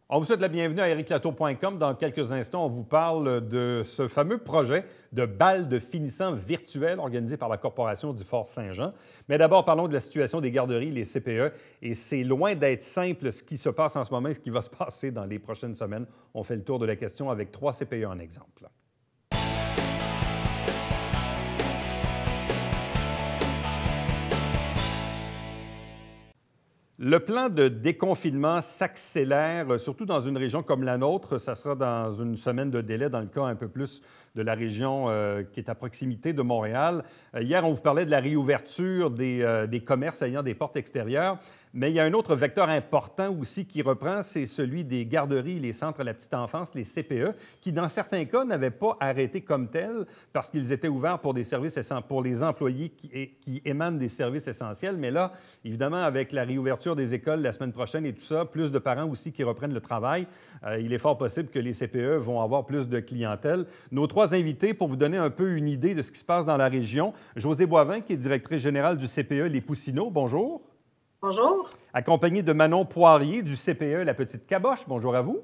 On vous souhaite la bienvenue à ericlatour.com. Dans quelques instants, on vous parle de ce fameux projet de bal de finissants virtuel organisé par la Corporation du Fort Saint-Jean. Mais d'abord, parlons de la situation des garderies, les CPE. Et c'est loin d'être simple ce qui se passe en ce moment et ce qui va se passer dans les prochaines semaines. On fait le tour de la question avec 3 CPE en exemple. Le plan de déconfinement s'accélère, surtout dans une région comme la nôtre. Ça sera dans une semaine de délai, dans le cas un peu plus de la région qui est à proximité de Montréal. Hier, on vous parlait de la réouverture des commerces ayant des portes extérieures, mais il y a un autre vecteur important aussi qui reprend, c'est celui des garderies, les centres à la petite enfance, les CPE, qui, dans certains cas, n'avaient pas arrêté comme tels parce qu'ils étaient ouverts pour des services pour les employés qui émanent des services essentiels. Mais là, évidemment, avec la réouverture des écoles la semaine prochaine et tout ça, plus de parents aussi qui reprennent le travail, il est fort possible que les CPE vont avoir plus de clientèle. Nos 3 invités, pour vous donner un peu une idée de ce qui se passe dans la région, Josée Boivin, qui est directrice générale du CPE Les Poussineaux. Bonjour. Bonjour. Accompagnée de Manon Poirier du CPE La Petite Caboche. Bonjour à vous.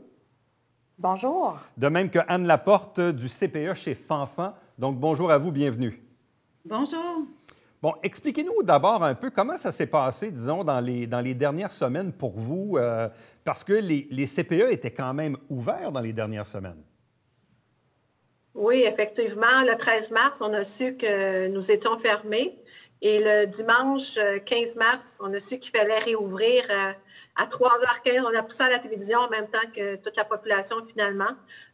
Bonjour. De même que Anne Laporte du CPE chez Fanfan. Donc, bonjour à vous, bienvenue. Bonjour. Bon, expliquez-nous d'abord un peu comment ça s'est passé, disons, dans les dernières semaines pour vous, parce que les CPE étaient quand même ouverts dans les dernières semaines. Oui, effectivement, le 13 mars, on a su que nous étions fermés. Et le dimanche 15 mars, on a su qu'il fallait réouvrir à 3h15. On a pris ça à la télévision en même temps que toute la population, finalement.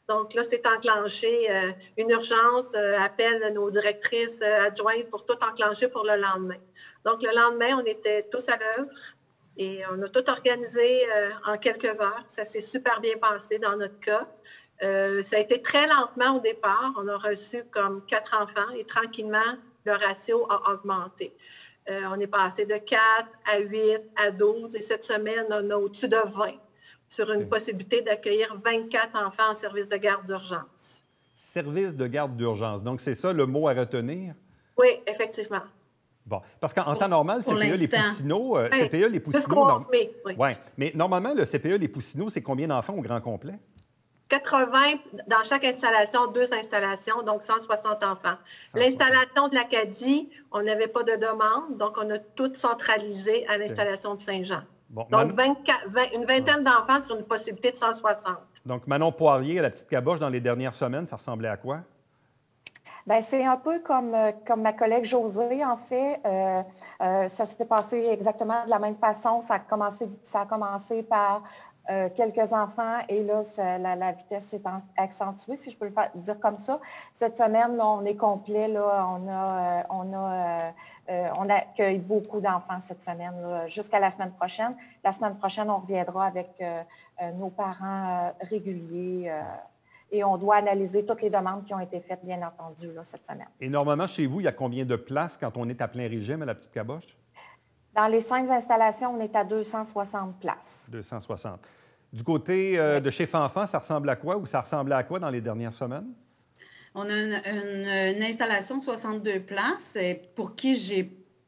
Donc là, c'est enclenché une urgence, appel nos directrices adjointes pour tout enclencher pour le lendemain. Donc, le lendemain, on était tous à l'œuvre et on a tout organisé en quelques heures. Ça s'est super bien passé dans notre cas. Ça a été très lentement au départ. On a reçu comme 4 enfants et tranquillement, le ratio a augmenté. On est passé de 4 à 8 à 12 et cette semaine, on a au-dessus de 20 sur une possibilité d'accueillir 24 enfants en service de garde d'urgence. Service de garde d'urgence. Donc, c'est ça le mot à retenir? Oui, effectivement. Bon, parce qu'en temps normal, CPE Les Poussineaux... CPE Les Poussineaux... Oui. Ouais. Mais normalement, le CPE Les Poussineaux, c'est combien d'enfants au grand complet? 80 dans chaque installation, 2 installations, donc 160 enfants. L'installation de l'Acadie, on n'avait pas de demande, donc on a tout centralisé à l'installation de Saint-Jean. Bon, donc, une vingtaine d'enfants sur une possibilité de 160. Donc, Manon Poirier à la Petite Caboche, dans les dernières semaines, ça ressemblait à quoi? Bien, c'est un peu comme ma collègue Josée, en fait. Ça s'est passé exactement de la même façon. Ça a commencé par quelques enfants et là, la vitesse s'est accentuée, si je peux le dire comme ça. Cette semaine, là, on est complet. Là, on accueille beaucoup d'enfants cette semaine, jusqu'à la semaine prochaine. La semaine prochaine, on reviendra avec nos parents réguliers. Et on doit analyser toutes les demandes qui ont été faites, bien entendu, là, cette semaine. Et normalement, chez vous, il y a combien de places quand on est à plein régime à la Petite Caboche? Dans les 5 installations, on est à 260 places. 260. Du côté de chez Fanfan, ça ressemble à quoi ou ça ressemblait à quoi dans les dernières semaines? On a une installation de 62 places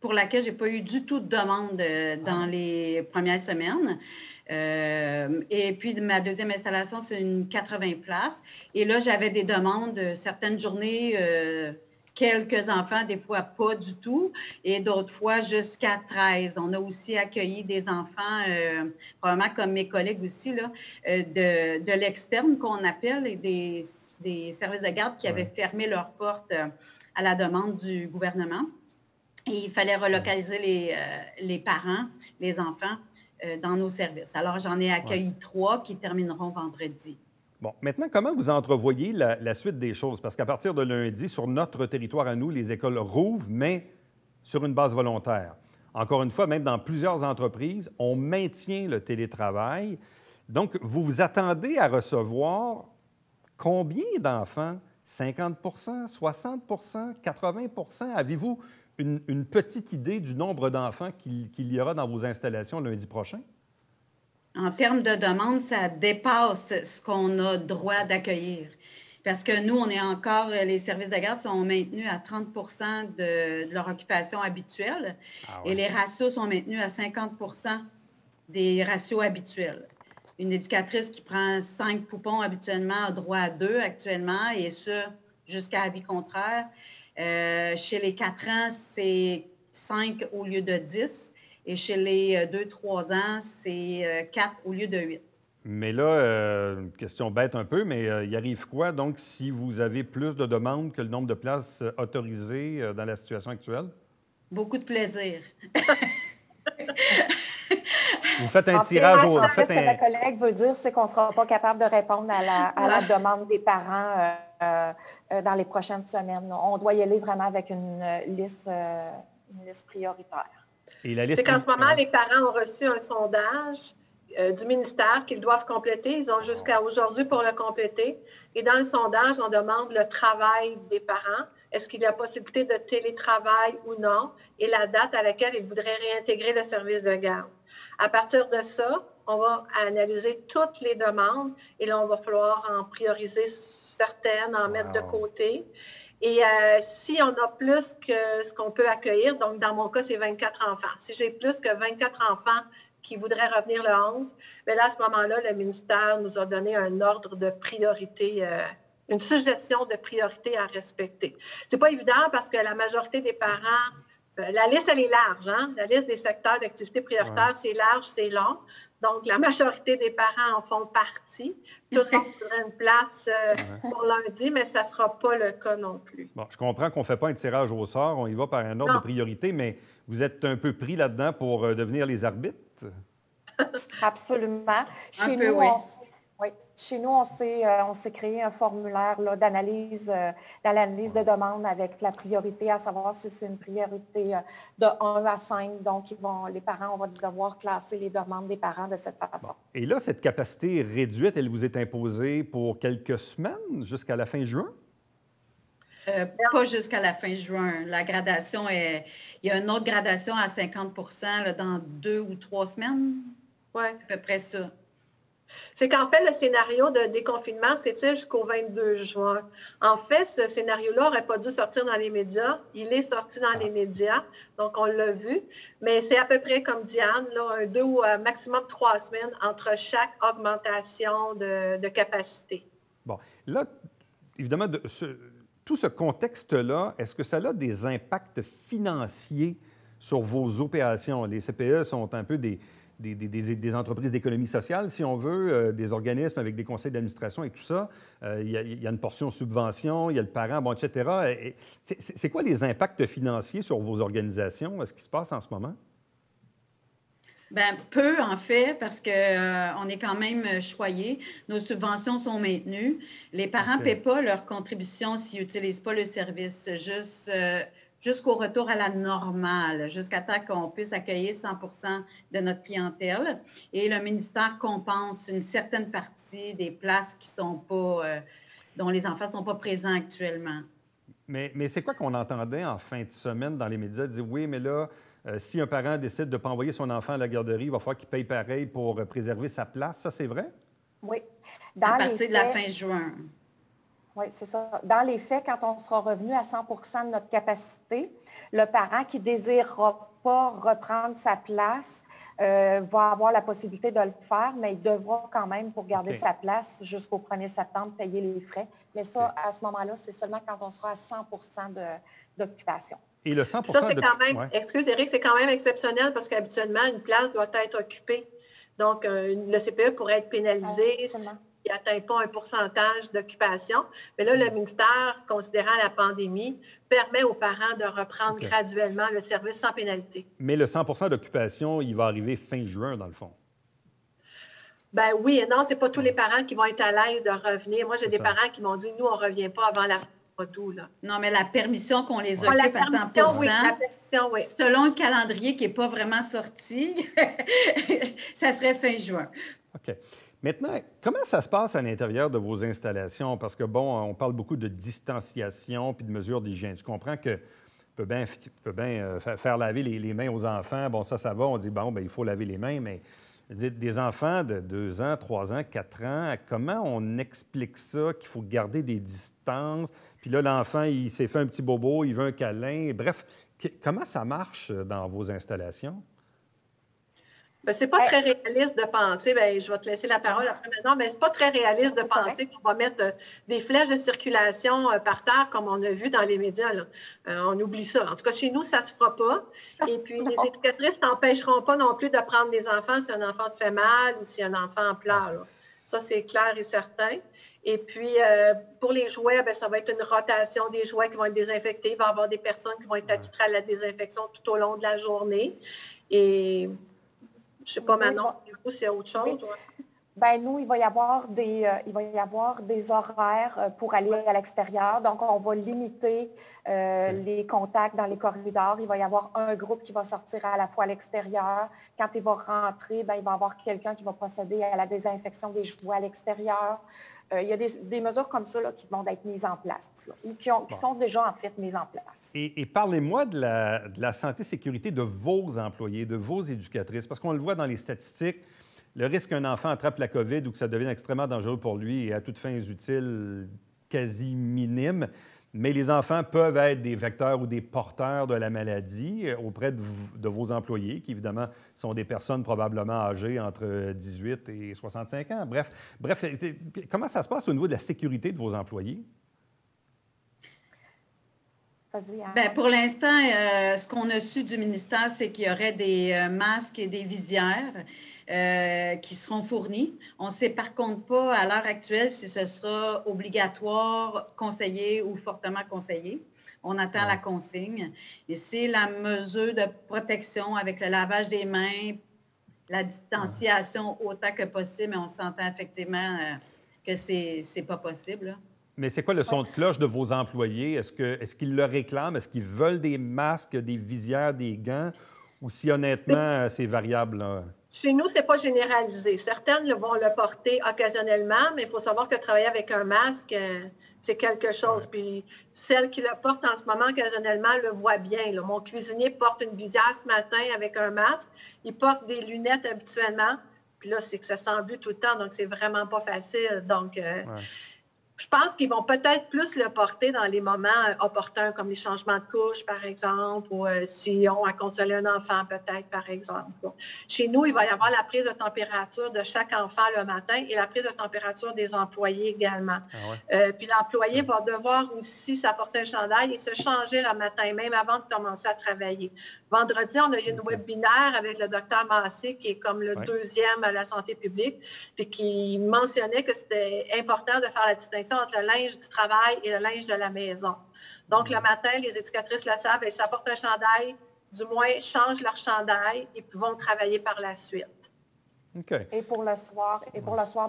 pour laquelle je n'ai pas eu du tout de demande dans les premières semaines. Et puis, ma deuxième installation, c'est une 80 places. Et là, j'avais des demandes certaines journées, quelques enfants, des fois pas du tout, et d'autres fois jusqu'à 13. On a aussi accueilli des enfants, probablement comme mes collègues aussi, là, de l'externe qu'on appelle, et des services de garde qui avaient fermé leurs portes à la demande du gouvernement. Et il fallait relocaliser les parents, les enfants, dans nos services. Alors, j'en ai accueilli 3 qui termineront vendredi. Bon, maintenant, comment vous entrevoyez la suite des choses? Parce qu'à partir de lundi, sur notre territoire à nous, les écoles rouvrent, mais sur une base volontaire. Encore une fois, même dans plusieurs entreprises, on maintient le télétravail. Donc, vous vous attendez à recevoir combien d'enfants? 50 60 80 Avez-vous une petite idée du nombre d'enfants qu'il y aura dans vos installations lundi prochain? En termes de demande, ça dépasse ce qu'on a droit d'accueillir. Parce que nous, les services de garde sont maintenus à 30 de leur occupation habituelle et les ratios sont maintenus à 50 des ratios habituels. Une éducatrice qui prend 5 poupons habituellement a droit à 2 actuellement, et ça jusqu'à avis contraire. Chez les 4 ans, c'est 5 au lieu de 10. Et chez les 2-3 ans, c'est 4 au lieu de 8. Mais là, une question bête un peu, mais il arrive quoi, donc, si vous avez plus de demandes que le nombre de places autorisées dans la situation actuelle? Beaucoup de plaisir. Vous faites un En tirage au... En fait, ce que ma collègue veut dire, c'est qu'on ne sera pas capable de répondre à la demande des parents dans les prochaines semaines. On doit y aller vraiment avec une liste prioritaire. C'est qu'en ce moment, les parents ont reçu un sondage du ministère qu'ils doivent compléter. Ils ont jusqu'à aujourd'hui pour le compléter. Et dans le sondage, on demande le travail des parents. Est-ce qu'il y a possibilité de télétravail ou non? Et la date à laquelle ils voudraient réintégrer le service de garde. À partir de ça, on va analyser toutes les demandes et là, on va falloir en prioriser certaines, en mettre de côté. Et si on a plus que ce qu'on peut accueillir, donc dans mon cas, c'est 24 enfants. Si j'ai plus que 24 enfants qui voudraient revenir le 11, bien là, à ce moment-là, le ministère nous a donné un ordre de priorité, une suggestion de priorité à respecter. C'est pas évident parce que la majorité des parents, la liste, elle est large, hein? La liste des secteurs d'activité prioritaire, c'est large, c'est long. Donc, la majorité des parents en font partie. Tout le monde voudrait une place pour lundi, mais ça ne sera pas le cas non plus. Bon, je comprends qu'on ne fait pas un tirage au sort, on y va par un ordre de priorité, mais vous êtes un peu pris là-dedans pour devenir les arbitres? Absolument. Chez nous, on s'est créé un formulaire d'analyse de demande avec la priorité, à savoir si c'est une priorité de 1 à 5. Donc, les parents, on va devoir classer les demandes des parents de cette façon. Bon. Et là, cette capacité réduite, elle vous est imposée pour quelques semaines, jusqu'à la fin juin? Pas jusqu'à la fin juin. La gradation il y a une autre gradation à 50 là, dans 2 ou 3 semaines. Oui. À peu près ça. C'est qu'en fait, le scénario de déconfinement, c'était jusqu'au 22 juin. En fait, ce scénario-là n'aurait pas dû sortir dans les médias. Il est sorti dans les médias, donc on l'a vu. Mais c'est à peu près comme Diane, là, 2 ou maximum 3 semaines entre chaque augmentation de capacité. Bon, là, évidemment, tout ce contexte-là, est-ce que ça a des impacts financiers sur vos opérations? Les CPE sont un peu des entreprises d'économie sociale, si on veut, des organismes avec des conseils d'administration et tout ça. Il y a une portion subvention, il y a le parent, bon, etc. C'est quoi les impacts financiers sur vos organisations? Ce qui se passe en ce moment? Bien, peu, en fait, parce qu'on est quand même choyés. Nos subventions sont maintenues. Les parents ne paient pas leur contribution s'ils n'utilisent pas le service, jusqu'au retour à la normale, jusqu'à temps qu'on puisse accueillir 100 de notre clientèle. Et le ministère compense une certaine partie des places qui sont pas, dont les enfants ne sont pas présents actuellement. Mais c'est quoi qu'on entendait en fin de semaine dans les médias? Dire oui, mais là, si un parent décide de ne pas envoyer son enfant à la garderie, il va falloir qu'il paye pareil pour préserver sa place. Ça, c'est vrai? Oui. À partir de la fin juin. Oui, c'est ça. Dans les faits, quand on sera revenu à 100 de notre capacité, le parent qui ne désirera pas reprendre sa place va avoir la possibilité de le faire, mais il devra quand même, pour garder sa place jusqu'au 1er septembre, payer les frais. Mais ça, à ce moment-là, c'est seulement quand on sera à 100 d'occupation. Et le 100 ça, c'est quand même, excuse Éric, c'est quand même exceptionnel parce qu'habituellement, une place doit être occupée. Donc, le CPE pourrait être pénalisé s'il n'atteint pas un pourcentage d'occupation. Mais là, le ministère, considérant la pandémie, permet aux parents de reprendre graduellement le service sans pénalité. Mais le 100 d'occupation, il va arriver fin juin, dans le fond. Ben oui et non, ce n'est pas tous les parents qui vont être à l'aise de revenir. Moi, j'ai des parents qui m'ont dit, nous, on ne revient pas avant la tout, là. Non, mais la permission qu'on les occupe à 100 oui, la permission, oui. Selon le calendrier qui n'est pas vraiment sorti, ça serait fin juin. OK. Maintenant, comment ça se passe à l'intérieur de vos installations? Parce que, bon, on parle beaucoup de distanciation puis de mesures d'hygiène. Je comprends que peut bien faire laver les mains aux enfants. Bon, ça va. On dit, bon, bien, il faut laver les mains, mais des enfants de 2 ans, 3 ans, 4 ans, comment on explique ça, qu'il faut garder des distances? Puis là, l'enfant, il s'est fait un petit bobo, il veut un câlin. Bref, comment ça marche dans vos installations? Ben, c'est pas très réaliste de penser, ben, je vais te laisser la parole après maintenant, mais c'est pas très réaliste de penser qu'on va mettre des flèches de circulation par terre comme on a vu dans les médias. Là. On oublie ça. En tout cas, chez nous, ça se fera pas. Et puis, les éducatrices n'empêcheront pas non plus de prendre des enfants si un enfant se fait mal ou si un enfant pleure. Là. Ça, c'est clair et certain. Et puis, pour les jouets, bien, ça va être une rotation des jouets qui vont être désinfectés. Il va y avoir des personnes qui vont être attitrées à la désinfection tout au long de la journée. Et je ne sais pas, Manon, du coup, s'il y a autre chose. Oui. Bien, nous, il va y avoir des horaires pour aller à l'extérieur. Donc, on va limiter les contacts dans les corridors. Il va y avoir un groupe qui va sortir à la fois à l'extérieur. Quand il va rentrer, bien, il va y avoir quelqu'un qui va procéder à la désinfection des jouets à l'extérieur. Il y a des mesures comme ça là, qui vont être mises en place là, ou qui sont déjà en fait mises en place. Et parlez-moi de la santé-sécurité de vos employés, de vos éducatrices, parce qu'on le voit dans les statistiques, le risque qu'un enfant attrape la COVID ou que ça devienne extrêmement dangereux pour lui est à toutes fins utiles quasi minime. Mais les enfants peuvent être des vecteurs ou des porteurs de la maladie auprès de vos employés, qui évidemment sont des personnes probablement âgées entre 18 et 65 ans. Bref, comment ça se passe au niveau de la sécurité de vos employés? Bien, pour l'instant, ce qu'on a su du ministère, c'est qu'il y aurait des masques et des visières qui seront fournis. On ne sait par contre pas à l'heure actuelle si ce sera obligatoire, conseillé ou fortement conseillé. On attend la consigne. Et c'est la mesure de protection avec le lavage des mains, la distanciation autant que possible, mais on s'entend effectivement que c'est pas possible. Là. Mais c'est quoi le son de cloche de vos employés? Est-ce qu'ils le réclament? Est-ce qu'ils veulent des masques, des visières, des gants? Ou si honnêtement, c'est variable? Là? Chez nous, ce n'est pas généralisé. Certaines vont le porter occasionnellement, mais il faut savoir que travailler avec un masque, c'est quelque chose. Puis celle qui le porte en ce moment occasionnellement le voit bien. Là. Mon cuisinier porte une visière ce matin avec un masque. Il porte des lunettes habituellement. Puis là, c'est que ça s'embue tout le temps, donc c'est vraiment pas facile. Donc, je pense qu'ils vont peut-être plus le porter dans les moments opportuns, comme les changements de couche, par exemple, ou s'ils ont à consoler un enfant, peut-être, par exemple. Chez nous, il va y avoir la prise de température de chaque enfant le matin et la prise de température des employés également. Puis l'employé va devoir aussi s'apporter un chandail et se changer le matin, même avant de commencer à travailler. Vendredi, on a eu une webinaire avec le docteur Massé, qui est comme le deuxième à la santé publique, puis qui mentionnait que c'était important de faire la distinction entre le linge du travail et le linge de la maison. Donc, le matin, les éducatrices le savent, elles s'apportent un chandail, du moins changent leur chandail et puis vont travailler par la suite. Okay. Et pour le soir,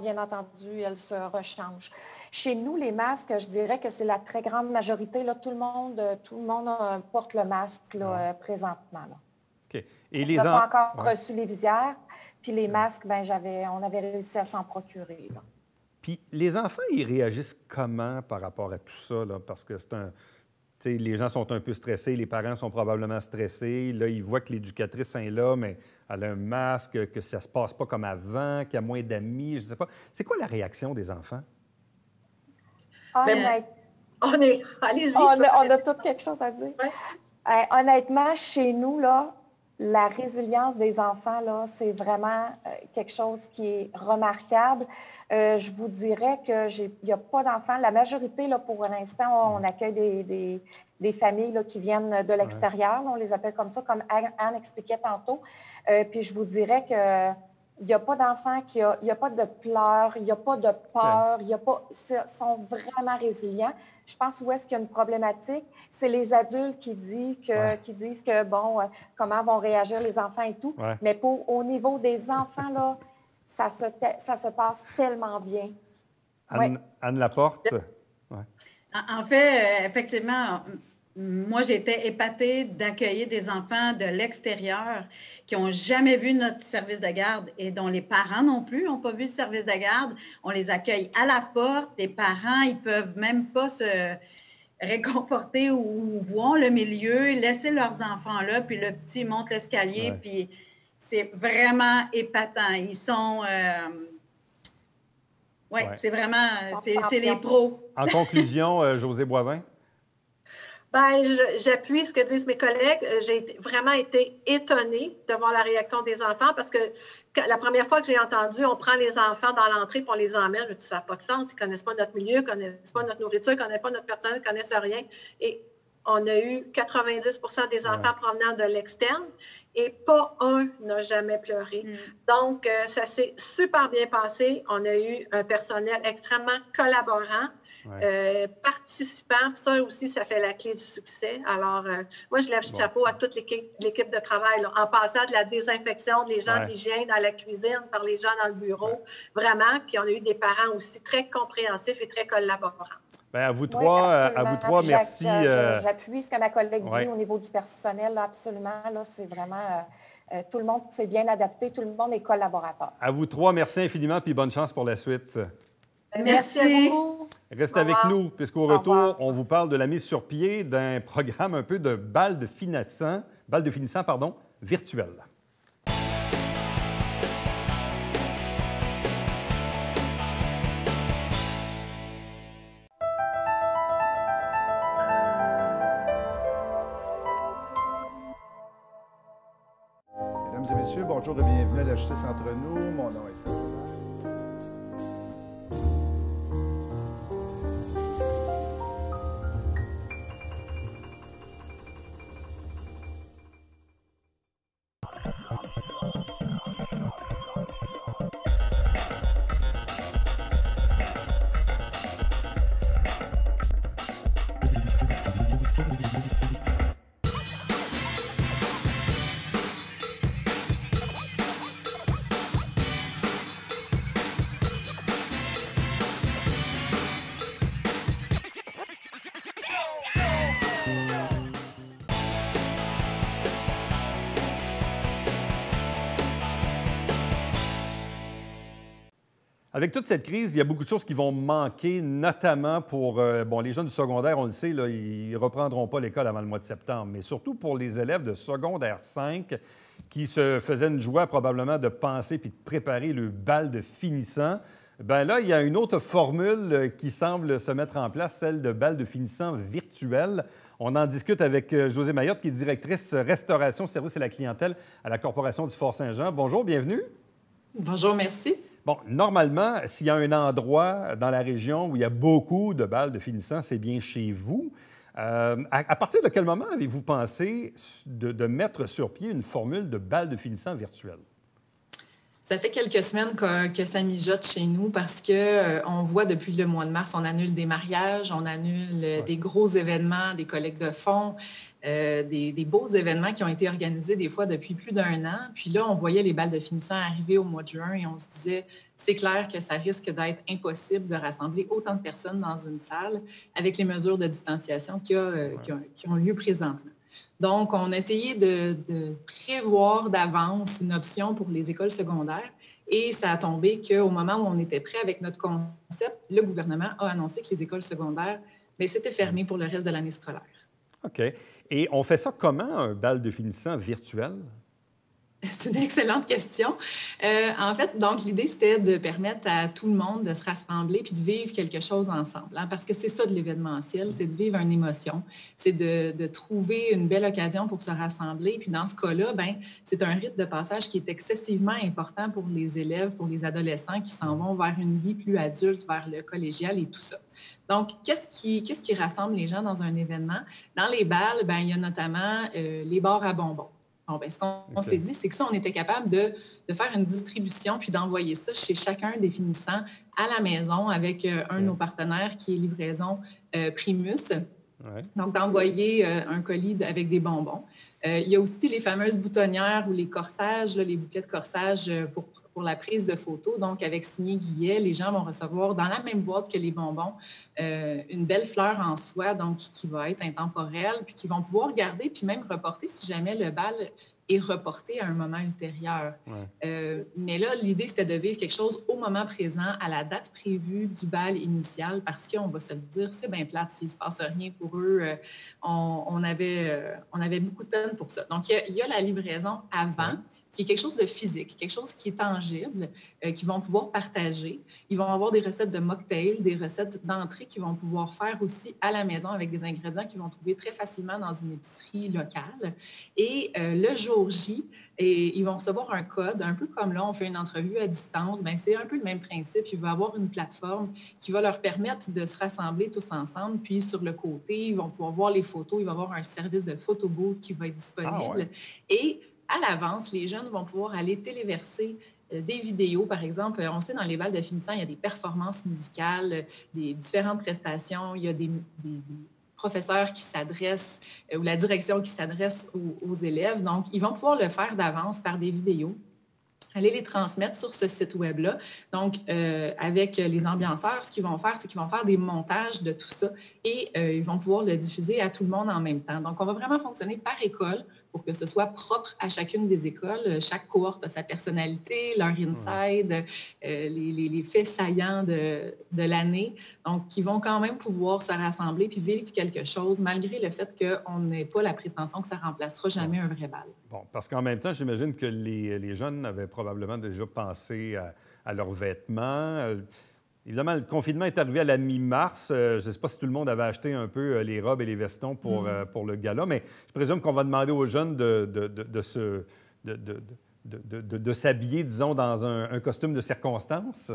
bien entendu, elles se rechangent. Chez nous, les masques, je dirais que c'est la très grande majorité. Là, tout le monde porte le masque là, présentement. Là. OK. Et on n'a pas encore reçu les visières. Puis les masques, ben, on avait réussi à s'en procurer. Là. Puis les enfants, ils réagissent comment par rapport à tout ça? Là? Parce que les gens sont un peu stressés, les parents sont probablement stressés. Là, ils voient que l'éducatrice est là, mais elle a un masque, que ça ne se passe pas comme avant, qu'il y a moins d'amis, je ne sais pas. C'est quoi la réaction des enfants? Allez-y. On a tout quelque chose à dire. Ouais. Honnêtement, chez nous, là, la résilience des enfants, là, c'est vraiment quelque chose qui est remarquable. Je vous dirais qu'il n'y a pas d'enfants. La majorité, là, pour l'instant, on accueille des familles là, qui viennent de l'extérieur. On les appelle comme ça, comme Anne expliquait tantôt. Puis je vous dirais que il n'y a pas d'enfants, il n'y a pas de pleurs, il n'y a pas de peur, ils sont vraiment résilients. Je pense où est-ce qu'il y a une problématique, c'est les adultes qui disent que, bon, comment vont réagir les enfants et tout. Ouais. Mais au niveau des enfants, là, ça se passe tellement bien. Anne Laporte? En fait, effectivement, moi, j'étais épatée d'accueillir des enfants de l'extérieur qui n'ont jamais vu notre service de garde et dont les parents non plus n'ont pas vu le service de garde. On les accueille à la porte. Les parents, ils ne peuvent même pas se réconforter ou voir le milieu, laisser leurs enfants là, puis le petit monte l'escalier, puis c'est vraiment épatant. Ils sont... c'est vraiment... C'est les pros. En conclusion, Josée Boivin? Bien, j'appuie ce que disent mes collègues. J'ai vraiment été étonnée de voir la réaction des enfants parce que la première fois que j'ai entendu, on prend les enfants dans l'entrée et on les emmène, je me dis, ça n'a pas de sens. Ils ne connaissent pas notre milieu, ils ne connaissent pas notre nourriture, ils ne connaissent pas notre personnel, ils ne connaissent rien. Et on a eu 90 des enfants provenant de l'externe et pas un n'a jamais pleuré. Donc, ça s'est super bien passé. On a eu un personnel extrêmement collaborant. Participants, ça aussi, ça fait la clé du succès. Alors, moi, je lève le chapeau à toute l'équipe de travail, là, en passant de la désinfection des gens de l'hygiène dans la cuisine, par les gens dans le bureau, vraiment. Puis on a eu des parents aussi très compréhensifs et très collaborants. Bien, à vous trois, merci. J'appuie ce que ma collègue dit au niveau du personnel, là, absolument. Là, c'est vraiment... tout le monde s'est bien adapté, tout le monde est collaborateur. À vous trois, merci infiniment, puis bonne chance pour la suite. Merci à vous. Restez avec nous, puisqu'au retour, on vous parle de la mise sur pied d'un programme un peu de bal de finissant, virtuel. Mesdames et messieurs, bonjour et bienvenue à la Justice entre nous. Mon nom est Samuel. Avec toute cette crise, il y a beaucoup de choses qui vont manquer, notamment pour les jeunes du secondaire, on le sait, là, ils ne reprendront pas l'école avant le mois de septembre, mais surtout pour les élèves de secondaire 5 qui se faisaient une joie probablement de penser puis de préparer le bal de finissant. Bien là, il y a une autre formule qui semble se mettre en place, celle de bal de finissant virtuel. On en discute avec Josée Mayotte, qui est directrice restauration, service à la clientèle à la Corporation du Fort-Saint-Jean. Bonjour, bienvenue. Bonjour, merci. Bon, normalement, s'il y a un endroit dans la région où il y a beaucoup de bals de finissants, c'est bien chez vous. À partir de quel moment avez-vous pensé de mettre sur pied une formule de bal de finissants virtuel? Ça fait quelques semaines que ça mijote chez nous parce qu'on voit depuis le mois de mars, on annule des mariages, on annule des gros événements, des collectes de fonds, des beaux événements qui ont été organisés des fois depuis plus d'un an. Puis là, on voyait les balles de finissants arriver au mois de juin et on se disait, c'est clair que ça risque d'être impossible de rassembler autant de personnes dans une salle avec les mesures de distanciation qui ont lieu présentement. Donc, on a essayé de prévoir d'avance une option pour les écoles secondaires et ça a tombé qu'au moment où on était prêt avec notre concept, le gouvernement a annoncé que les écoles secondaires, c'était fermé pour le reste de l'année scolaire. OK. Et on fait ça comment, un bal de finissant virtuel? C'est une excellente question. En fait, donc, l'idée, c'était de permettre à tout le monde de se rassembler puis de vivre quelque chose ensemble. Hein, parce que c'est ça de l'événementiel, c'est de vivre une émotion, c'est de trouver une belle occasion pour se rassembler. Puis dans ce cas-là, c'est un rite de passage qui est excessivement important pour les élèves, pour les adolescents qui s'en vont vers une vie plus adulte, vers le collégial et tout ça. Donc, qu'est-ce qui rassemble les gens dans un événement? Dans les bals, il y a notamment les bars à bonbons. Bon, ce qu'on s'est dit, c'est que ça, on était capable de faire une distribution puis d'envoyer ça chez chacun des finissants à la maison avec un de nos partenaires qui est Livraison Primus. Ouais. Donc, d'envoyer un colis avec des bonbons. Il y a aussi les fameuses boutonnières ou les corsages, les bouquets de corsage pour la prise de photos. Donc, avec signé Guillet, les gens vont recevoir dans la même boîte que les bonbons une belle fleur en soie, donc qui va être intemporelle, puis qu'ils vont pouvoir garder, puis même reporter si jamais le bal est reporté à un moment ultérieur. Ouais. Mais là, l'idée, c'était de vivre quelque chose au moment présent, à la date prévue du bal initial, parce qu'on va se le dire, c'est bien plate s'il ne se passe rien pour eux. On avait beaucoup de peine pour ça. Donc, il y a la livraison avant, qui est quelque chose de physique, quelque chose qui est tangible, qu'ils vont pouvoir partager. Ils vont avoir des recettes de mocktails, des recettes d'entrée qu'ils vont pouvoir faire aussi à la maison avec des ingrédients qu'ils vont trouver très facilement dans une épicerie locale. Et le jour J, ils vont recevoir un code, un peu comme là, on fait une entrevue à distance, bien, c'est un peu le même principe. Il va y avoir une plateforme qui va leur permettre de se rassembler tous ensemble. Puis sur le côté, ils vont pouvoir voir les photos. Il va y avoir un service de photo booth qui va être disponible. Ah ouais. Et à l'avance, les jeunes vont pouvoir aller téléverser des vidéos, par exemple. On sait, dans les balles de finissant, il y a des performances musicales, des différentes prestations. Il y a des professeurs qui s'adressent ou la direction qui s'adresse aux élèves. Donc, ils vont pouvoir le faire d'avance par des vidéos, aller les transmettre sur ce site web-là. Donc, avec les ambianceurs, ce qu'ils vont faire, c'est qu'ils vont faire des montages de tout ça et ils vont pouvoir le diffuser à tout le monde en même temps. Donc, on va vraiment fonctionner par école pour que ce soit propre à chacune des écoles. Chaque cohorte a sa personnalité, leur inside, les faits saillants de l'année. Donc, ils vont quand même pouvoir se rassembler puis vivre quelque chose, malgré le fait qu'on n'ait pas la prétention que ça remplacera jamais un vrai bal. Bon, parce qu'en même temps, j'imagine que les jeunes avaient probablement déjà pensé à leurs vêtements. Évidemment, le confinement est arrivé à la mi-mars. Je ne sais pas si tout le monde avait acheté un peu les robes et les vestons pour le gala, mais je présume qu'on va demander aux jeunes de s'habiller, disons, dans un costume de circonstance.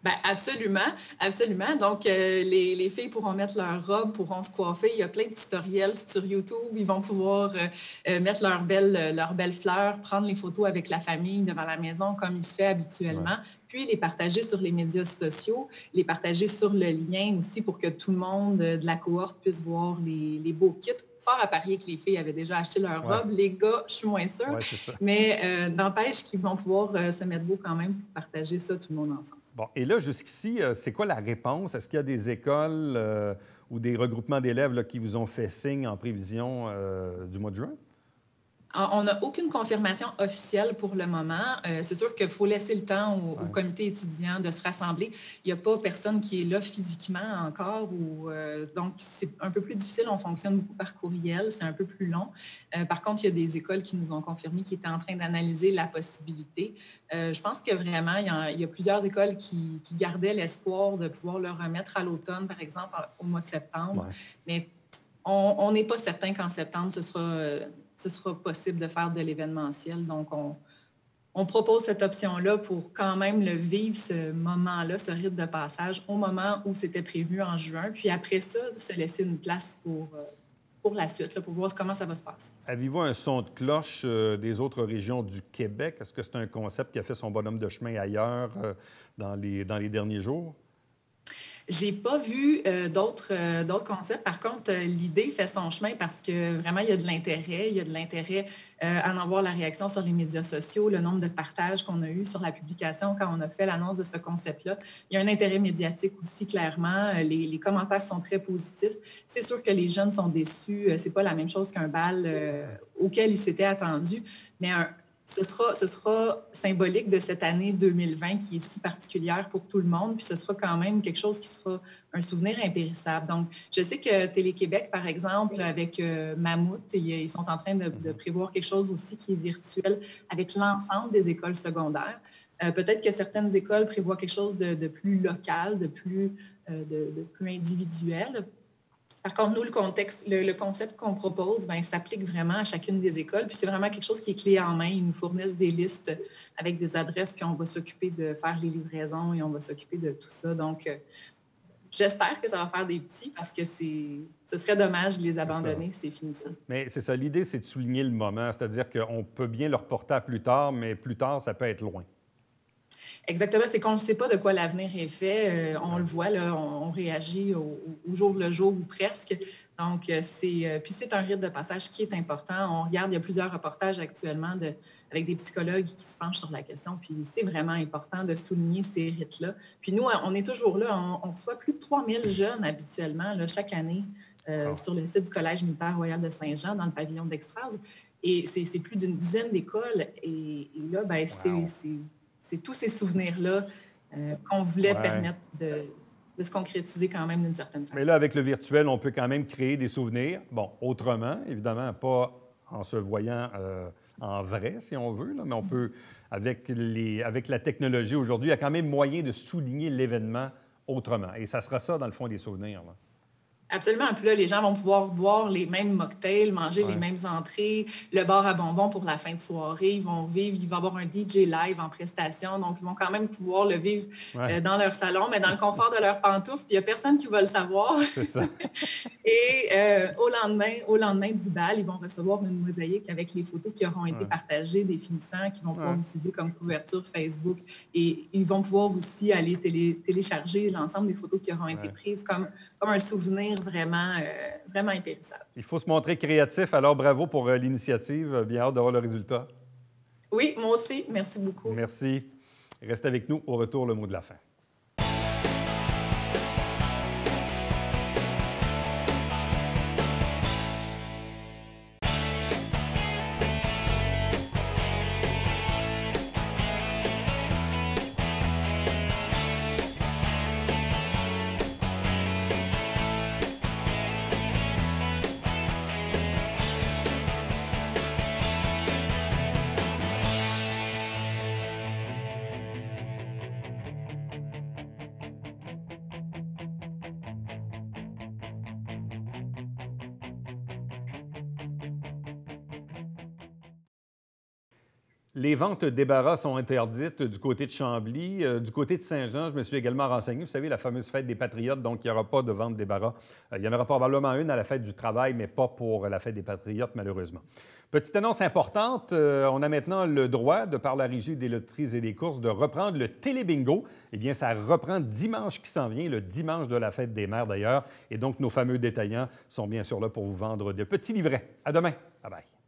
Bien, absolument, absolument. Donc, les filles pourront mettre leurs robes, pourront se coiffer. Il y a plein de tutoriels sur YouTube. Ils vont pouvoir mettre leurs belles fleurs, prendre les photos avec la famille devant la maison comme il se fait habituellement, puis les partager sur les médias sociaux, les partager sur le lien aussi pour que tout le monde de la cohorte puisse voir les beaux kits. Fort à parier que les filles avaient déjà acheté leur robe. Les gars, je suis moins sûre. Mais n'empêche qu'ils vont pouvoir se mettre beau quand même pour partager ça tout le monde ensemble. Bon, et là, jusqu'ici, c'est quoi la réponse? Est-ce qu'il y a des écoles ou des regroupements d'élèves là, qui vous ont fait signe en prévision du mois de juin? On n'a aucune confirmation officielle pour le moment. C'est sûr qu'il faut laisser le temps au comité étudiant de se rassembler. Il n'y a pas personne qui est là physiquement encore. Donc, c'est un peu plus difficile. On fonctionne beaucoup par courriel. C'est un peu plus long. Par contre, il y a des écoles qui nous ont confirmé qu'ils étaient en train d'analyser la possibilité. Je pense que vraiment, il y a plusieurs écoles qui gardaient l'espoir de pouvoir le remettre à l'automne, par exemple, au mois de septembre. Mais on n'est pas certain qu'en septembre, ce sera possible de faire de l'événementiel. Donc, on propose cette option-là pour quand même le vivre, ce moment-là, ce rite de passage, au moment où c'était prévu en juin. Puis après ça, se laisser une place pour la suite, là, pour voir comment ça va se passer. Avez-vous un son de cloche des autres régions du Québec? Est-ce que c'est un concept qui a fait son bonhomme de chemin ailleurs dans les derniers jours? J'ai pas vu d'autres concepts. Par contre, l'idée fait son chemin parce que vraiment, il y a de l'intérêt. Il y a de l'intérêt à en voir la réaction sur les médias sociaux, le nombre de partages qu'on a eu sur la publication quand on a fait l'annonce de ce concept-là. Il y a un intérêt médiatique aussi, clairement. Les commentaires sont très positifs. C'est sûr que les jeunes sont déçus. C'est pas la même chose qu'un bal auquel ils s'étaient attendus, mais ce sera symbolique de cette année 2020 qui est si particulière pour tout le monde, puis ce sera quand même quelque chose qui sera un souvenir impérissable. Donc, je sais que Télé-Québec, par exemple, avec Mammouth, ils sont en train de prévoir quelque chose aussi qui est virtuel avec l'ensemble des écoles secondaires. Peut-être que certaines écoles prévoient quelque chose de plus local, de plus individuel. Par contre, nous, le concept qu'on propose, bien, s'applique vraiment à chacune des écoles. Puis c'est vraiment quelque chose qui est clé en main. Ils nous fournissent des listes avec des adresses, puis on va s'occuper de faire les livraisons et on va s'occuper de tout ça. Donc, j'espère que ça va faire des petits parce que ce serait dommage de les abandonner, c'est finissant. Mais c'est ça, l'idée, c'est de souligner le moment. C'est-à-dire qu'on peut bien le reporter à plus tard, mais plus tard, ça peut être loin. Exactement, c'est qu'on ne sait pas de quoi l'avenir est fait. On le voit, là, on réagit au jour le jour ou presque. Donc, puis c'est un rite de passage qui est important. On regarde, il y a plusieurs reportages actuellement avec des psychologues qui se penchent sur la question. Puis c'est vraiment important de souligner ces rites-là. Puis nous, on est toujours là. On reçoit plus de 3000 jeunes habituellement là, chaque année sur le site du Collège militaire royal de Saint-Jean, dans le pavillon d'Extase. Et c'est plus d'une dizaine d'écoles. Et là, bien, c'est tous ces souvenirs-là qu'on voulait permettre de se concrétiser quand même d'une certaine façon. Mais là, avec le virtuel, on peut quand même créer des souvenirs. Bon, autrement, évidemment, pas en se voyant en vrai, si on veut, là, mais on peut, avec la technologie aujourd'hui, il y a quand même moyen de souligner l'événement autrement. Et ça sera ça, dans le fond, des souvenirs, là. Absolument. Puis là, les gens vont pouvoir boire les mêmes mocktails, manger les mêmes entrées, le bar à bonbons pour la fin de soirée. Ils vont vivre, il va y avoir un DJ live en prestation. Donc, ils vont quand même pouvoir le vivre dans leur salon, mais dans le confort de leurs pantoufles. Puis il n'y a personne qui va le savoir. C'est ça. Et au lendemain du bal, ils vont recevoir une mosaïque avec les photos qui auront été partagées des finissants, qu'ils vont pouvoir utiliser comme couverture Facebook. Et ils vont pouvoir aussi aller télécharger l'ensemble des photos qui auront été prises comme un souvenir vraiment impérissable. Il faut se montrer créatif. Alors, bravo pour l'initiative. Bien hâte d'avoir le résultat. Oui, moi aussi. Merci beaucoup. Merci. Reste avec nous. Au retour, le mot de la fin. Les ventes débarras sont interdites du côté de Chambly. Du côté de Saint-Jean, je me suis également renseigné. Vous savez, la fameuse fête des Patriotes, donc il n'y aura pas de vente débarras. Il y en aura probablement une à la fête du travail, mais pas pour la fête des Patriotes, malheureusement. Petite annonce importante, on a maintenant le droit, de par la Régie des loteries et des courses, de reprendre le télébingo. Eh bien, ça reprend dimanche qui s'en vient, le dimanche de la fête des mères d'ailleurs. Et donc, nos fameux détaillants sont bien sûr là pour vous vendre de petits livrets. À demain. Bye bye.